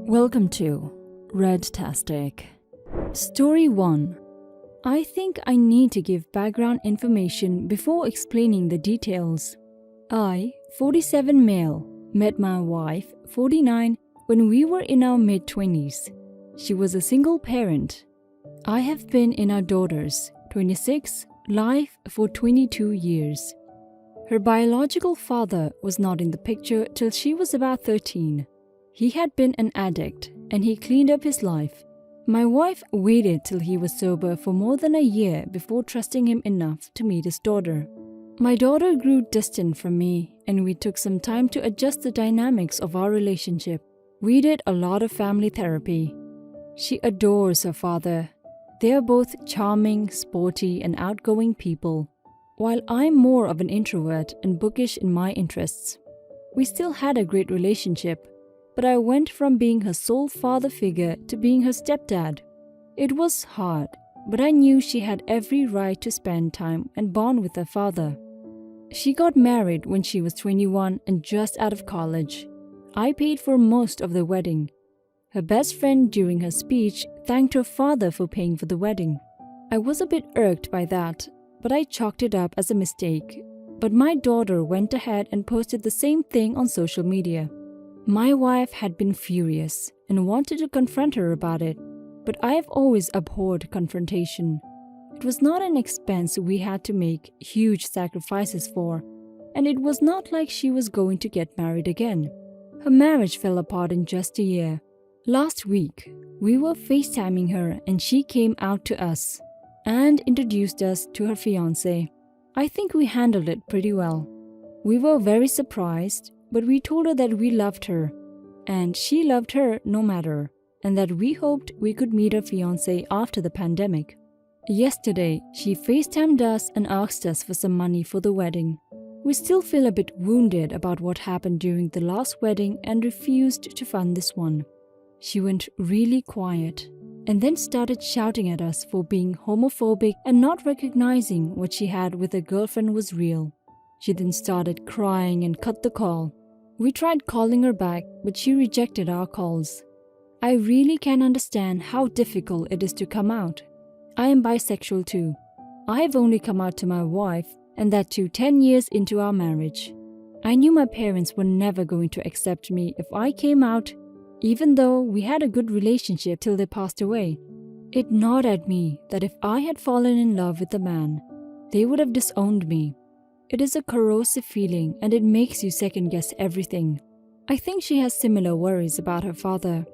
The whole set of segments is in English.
Welcome to Redtastic. Story 1. I think I need to give background information before explaining the details. I, 47 male, met my wife, 49, when we were in our mid-20s. She was a single parent. I have been in our daughters, 26, life for 22 years. Her biological father was not in the picture till she was about 13. He had been an addict and he cleaned up his life. My wife waited till he was sober for more than a year before trusting him enough to meet his daughter. My daughter grew distant from me and we took some time to adjust the dynamics of our relationship. We did a lot of family therapy. She adores her father. They are both charming, sporty, and outgoing people, while I'm more of an introvert and bookish in my interests. We still had a great relationship, but I went from being her sole father figure to being her stepdad. It was hard, but I knew she had every right to spend time and bond with her father. She got married when she was 21 and just out of college. I paid for most of the wedding. Her best friend during her speech thanked her father for paying for the wedding. I was a bit irked by that, but I chalked it up as a mistake. But my daughter went ahead and posted the same thing on social media. My wife had been furious and wanted to confront her about it, but I have always abhorred confrontation. It was not an expense we had to make huge sacrifices for, and it was not like she was going to get married again. Her marriage fell apart in just a year. Last week, we were FaceTiming her and she came out to us and introduced us to her fiancé. I think we handled it pretty well. We were very surprised, but we told her that we loved her, and she loved her no matter, and that we hoped we could meet her fiancé after the pandemic. Yesterday, she FaceTimed us and asked us for some money for the wedding. We still feel a bit wounded about what happened during the last wedding and refused to fund this one. She went really quiet and then started shouting at us for being homophobic and not recognizing what she had with her girlfriend was real. She then started crying and cut the call. We tried calling her back, but she rejected our calls. I really can understand how difficult it is to come out. I am bisexual too. I have only come out to my wife, and that too 10 years into our marriage. I knew my parents were never going to accept me if I came out, even though we had a good relationship till they passed away. It gnawed at me that if I had fallen in love with a man, they would have disowned me. It is a corrosive feeling and it makes you second-guess everything. I think she has similar worries about her father,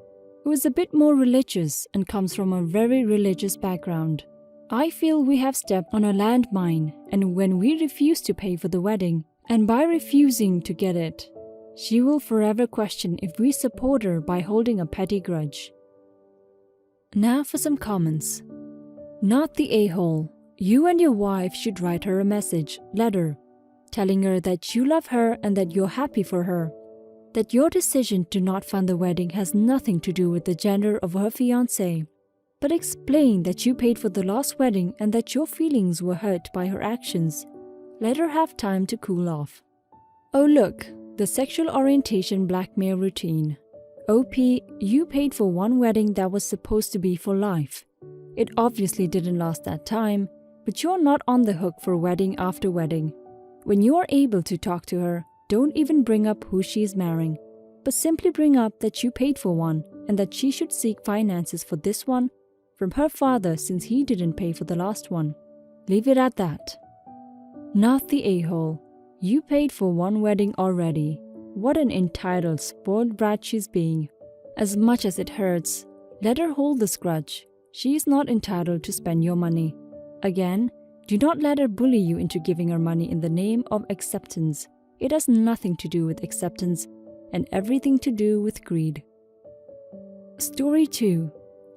who is a bit more religious and comes from a very religious background. I feel we have stepped on a landmine, and when we refuse to pay for the wedding, and by refusing to get it, she will forever question if we support her by holding a petty grudge. Now for some comments. Not the a-hole. You and your wife should write her a letter, telling her that you love her and that you're happy for her. That your decision to not fund the wedding has nothing to do with the gender of her fiancé. But explain that you paid for the last wedding and that your feelings were hurt by her actions. Let her have time to cool off. Oh look, the sexual orientation blackmail routine. OP, you paid for one wedding that was supposed to be for life. It obviously didn't last that time, but you're not on the hook for wedding after wedding. When you are able to talk to her, don't even bring up who she is marrying, but simply bring up that you paid for one and that she should seek finances for this one from her father since he didn't pay for the last one. Leave it at that. Not the a-hole. You paid for one wedding already. What an entitled, spoiled brat she's being. As much as it hurts, let her hold this grudge. She is not entitled to spend your money. Again, do not let her bully you into giving her money in the name of acceptance. It has nothing to do with acceptance and everything to do with greed. Story 2.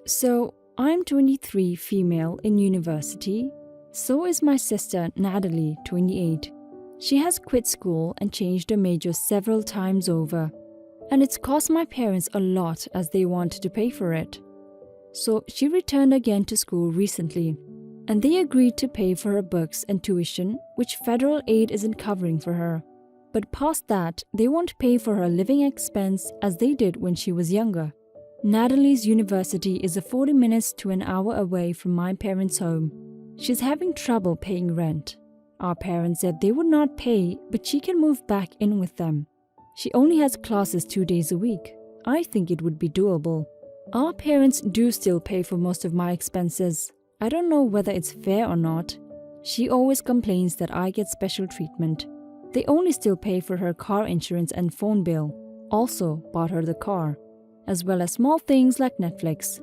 So, I'm 23, female, in university. So is my sister Natalie, 28. She has quit school and changed her major several times over. And it's cost my parents a lot as they wanted to pay for it. So she returned again to school recently, and they agreed to pay for her books and tuition, which federal aid isn't covering for her. But past that, they won't pay for her living expense as they did when she was younger. Natalie's university is 40 minutes to an hour away from my parents' home. She's having trouble paying rent. Our parents said they would not pay, but she can move back in with them. She only has classes 2 days a week. I think it would be doable. Our parents do still pay for most of my expenses. I don't know whether it's fair or not. She always complains that I get special treatment. They only still pay for her car insurance and phone bill. Also bought her the car, as well as small things like Netflix.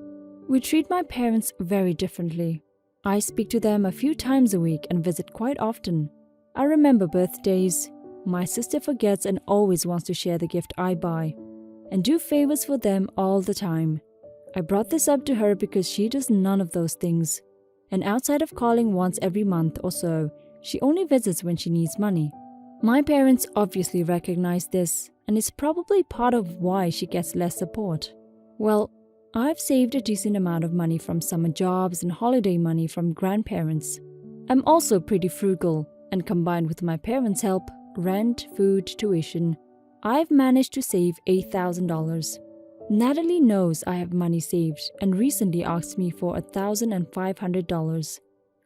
We treat my parents very differently. I speak to them a few times a week and visit quite often. I remember birthdays. My sister forgets and always wants to share the gift I buy, and do favors for them all the time. I brought this up to her because she does none of those things. And outside of calling once every month or so, she only visits when she needs money. My parents obviously recognize this, and it's probably part of why she gets less support. Well, I've saved a decent amount of money from summer jobs and holiday money from grandparents. I'm also pretty frugal, and combined with my parents' help, rent, food, tuition, I've managed to save $8,000. Natalie knows I have money saved and recently asked me for $1,500.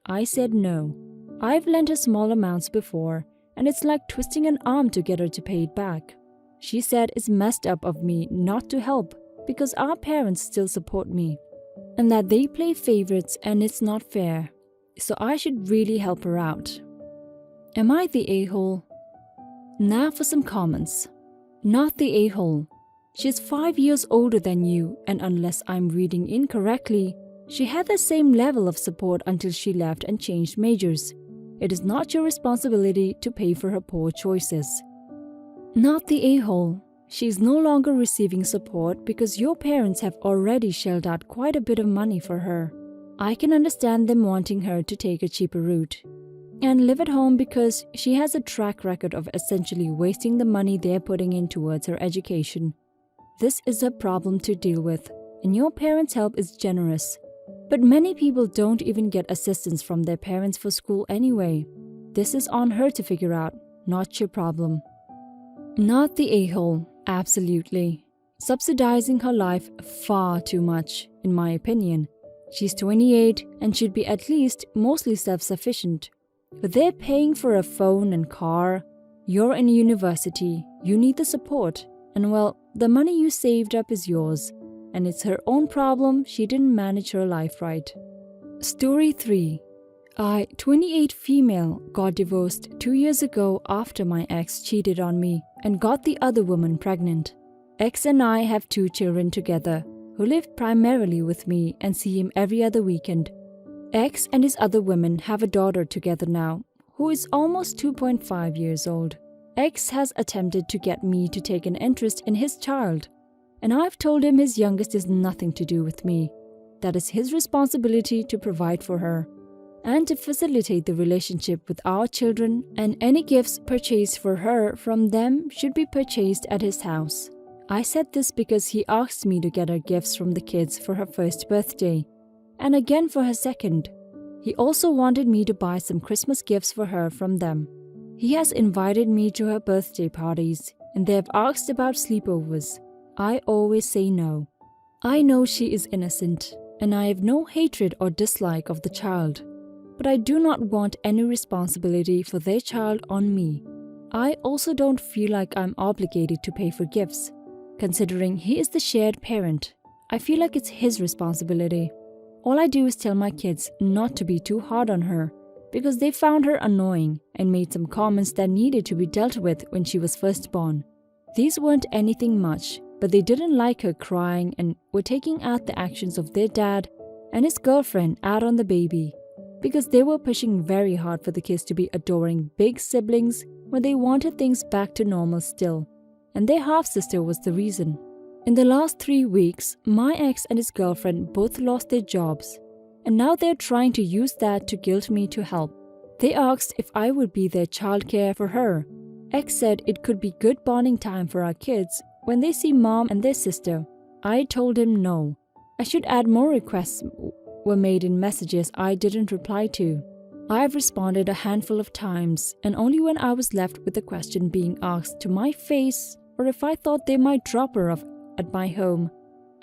I said no. I've lent her small amounts before, and it's like twisting an arm to get her to pay it back. She said it's messed up of me not to help because our parents still support me, and that they play favorites and it's not fair, so I should really help her out. Am I the a-hole? Now for some comments. Not the a-hole. She's 5 years older than you, and unless I'm reading incorrectly, she had the same level of support until she left and changed majors. It is not your responsibility to pay for her poor choices. Not the a-hole. She is no longer receiving support because your parents have already shelled out quite a bit of money for her. I can understand them wanting her to take a cheaper route and live at home because she has a track record of essentially wasting the money they're putting in towards her education. This is a problem to deal with, and your parents' help is generous. But many people don't even get assistance from their parents for school anyway. This is on her to figure out, not your problem. Not the a-hole, absolutely. Subsidizing her life far too much, in my opinion. She's 28 and should be at least mostly self-sufficient. But they're paying for a phone and car. You're in university, you need the support. And well, the money you saved up is yours. And it's her own problem she didn't manage her life right. Story 3. I, 28 female, got divorced 2 years ago after my ex cheated on me and got the other woman pregnant. Ex and I have 2 children together who live primarily with me and see him every other weekend. Ex and his other women have a daughter together now who is almost 2.5 years old. Ex has attempted to get me to take an interest in his child, and I've told him his youngest is nothing to do with me. That is his responsibility to provide for her and to facilitate the relationship with our children, and any gifts purchased for her from them should be purchased at his house. I said this because he asked me to get her gifts from the kids for her first birthday and again for her second. He also wanted me to buy some Christmas gifts for her from them. He has invited me to her birthday parties and they have asked about sleepovers. I always say no. I know she is innocent and I have no hatred or dislike of the child, but I do not want any responsibility for their child on me. I also don't feel like I'm obligated to pay for gifts. Considering he is the shared parent, I feel like it's his responsibility. All I do is tell my kids not to be too hard on her because they found her annoying and made some comments that needed to be dealt with when she was first born. These weren't anything much, but they didn't like her crying and were taking out the actions of their dad and his girlfriend out on the baby because they were pushing very hard for the kids to be adoring big siblings when they wanted things back to normal still, and their half-sister was the reason. In the last 3 weeks, my ex and his girlfriend both lost their jobs, and now they're trying to use that to guilt me to help. They asked if I would be their childcare for her. Ex said it could be good bonding time for our kids when they see mom and their sister. I told him no. I should add more requests were made in messages I didn't reply to. I've responded a handful of times, and only when I was left with the question being asked to my face or if I thought they might drop her off at my home.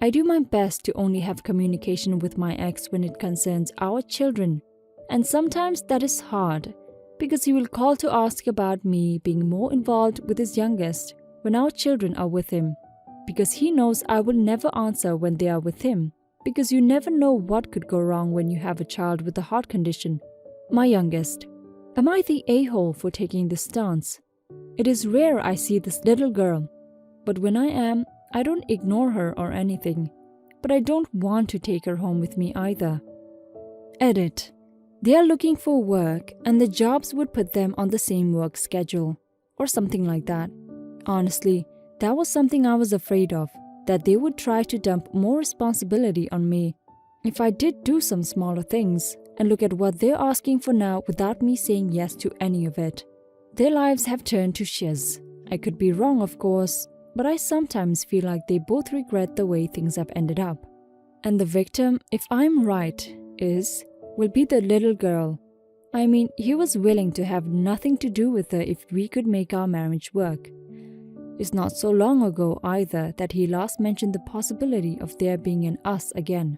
I do my best to only have communication with my ex when it concerns our children, and sometimes that is hard because he will call to ask about me being more involved with his youngest when our children are with him, because he knows I will never answer when they are with him, because you never know what could go wrong when you have a child with a heart condition. My youngest. Am I the a-hole for taking this stance? It is rare I see this little girl, but when I am, I don't ignore her or anything, but I don't want to take her home with me either. Edit. They are looking for work and the jobs would put them on the same work schedule, or something like that. Honestly, that was something I was afraid of, that they would try to dump more responsibility on me if I did do some smaller things, and look at what they're asking for now without me saying yes to any of it. Their lives have turned to shiz. I could be wrong, of course, but I sometimes feel like they both regret the way things have ended up. And the victim, if I'm right, will be the little girl. I mean, he was willing to have nothing to do with her if we could make our marriage work. It's not so long ago either that he last mentioned the possibility of there being an us again.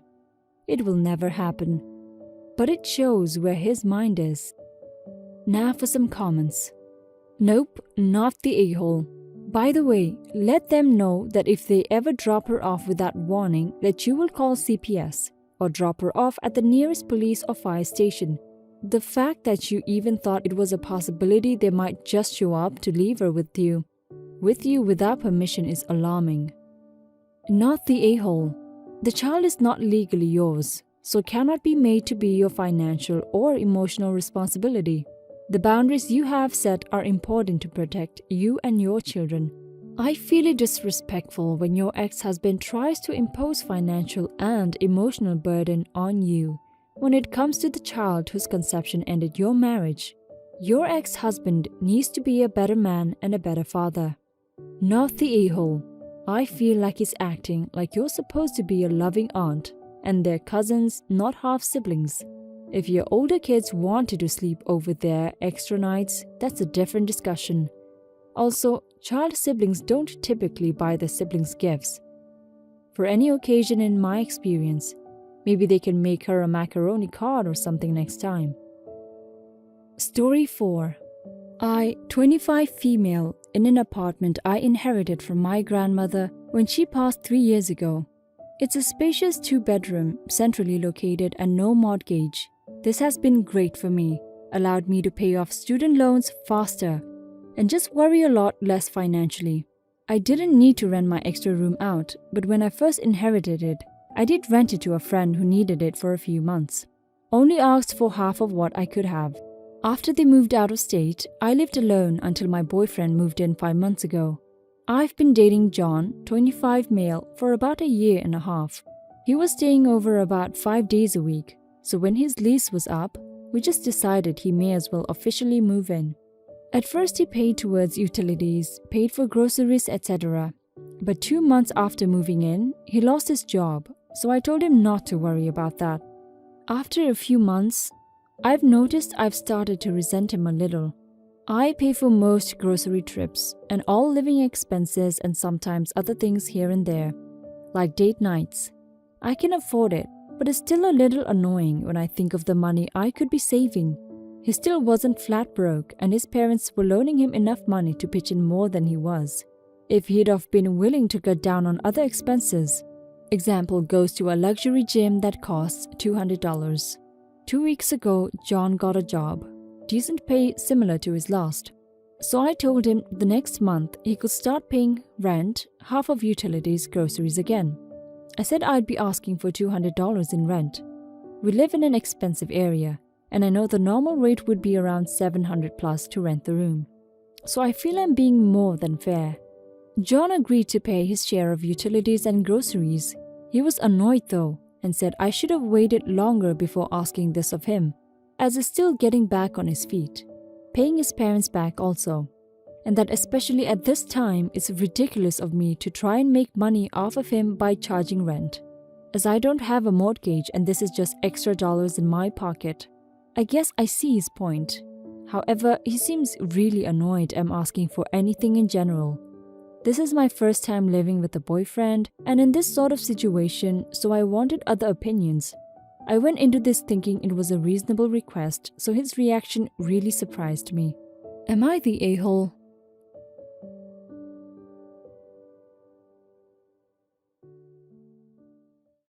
It will never happen. But it shows where his mind is. Now for some comments. Nope, not the a-hole. By the way, let them know that if they ever drop her off without warning, that you will call CPS or drop her off at the nearest police or fire station. The fact that you even thought it was a possibility they might just show up to leave her with you without permission is alarming. Not the a-hole. The child is not legally yours, so cannot be made to be your financial or emotional responsibility. The boundaries you have set are important to protect you and your children. I feel it disrespectful when your ex-husband tries to impose financial and emotional burden on you when it comes to the child whose conception ended your marriage. Your ex-husband needs to be a better man and a better father. Not the a-hole. I feel like he's acting like you're supposed to be a loving aunt and their cousins, not half-siblings. If your older kids wanted to sleep over there extra nights, that's a different discussion. Also, child siblings don't typically buy their siblings gifts. For any occasion in my experience, maybe they can make her a macaroni card or something next time. Story 4. I, 25 female, in an apartment I inherited from my grandmother when she passed 3 years ago. It's a spacious 2-bedroom, centrally located and no mortgage. This has been great for me, allowed me to pay off student loans faster, and just worry a lot less financially. I didn't need to rent my extra room out, but when I first inherited it, I did rent it to a friend who needed it for a few months. Only asked for half of what I could have. After they moved out of state, I lived alone until my boyfriend moved in 5 months ago. I've been dating John, 25 male, for about a year and a half. He was staying over about 5 days a week, so when his lease was up, we just decided he may as well officially move in. At first he paid towards utilities, paid for groceries, etc. But 2 months after moving in, he lost his job, so I told him not to worry about that. After a few months, I've noticed I've started to resent him a little. I pay for most grocery trips and all living expenses and sometimes other things here and there, like date nights. I can afford it, but it's still a little annoying when I think of the money I could be saving. He still wasn't flat broke and his parents were loaning him enough money to pitch in more than he was. If he'd have been willing to cut down on other expenses, example goes to a luxury gym that costs $200. 2 weeks ago, John got a job. Decent pay similar to his last. So I told him the next month he could start paying rent, half of utilities, groceries again. I said I'd be asking for $200 in rent. We live in an expensive area, and I know the normal rate would be around $700 plus to rent the room. So I feel I'm being more than fair. John agreed to pay his share of utilities and groceries. He was annoyed though, and said I should have waited longer before asking this of him, as he's still getting back on his feet, paying his parents back also, and that especially at this time it's ridiculous of me to try and make money off of him by charging rent, as I don't have a mortgage and this is just extra dollars in my pocket. I guess I see his point. However, he seems really annoyed I'm asking for anything in general. This is my first time living with a boyfriend and in this sort of situation, so I wanted other opinions. I went into this thinking it was a reasonable request, so his reaction really surprised me. Am I the a-hole?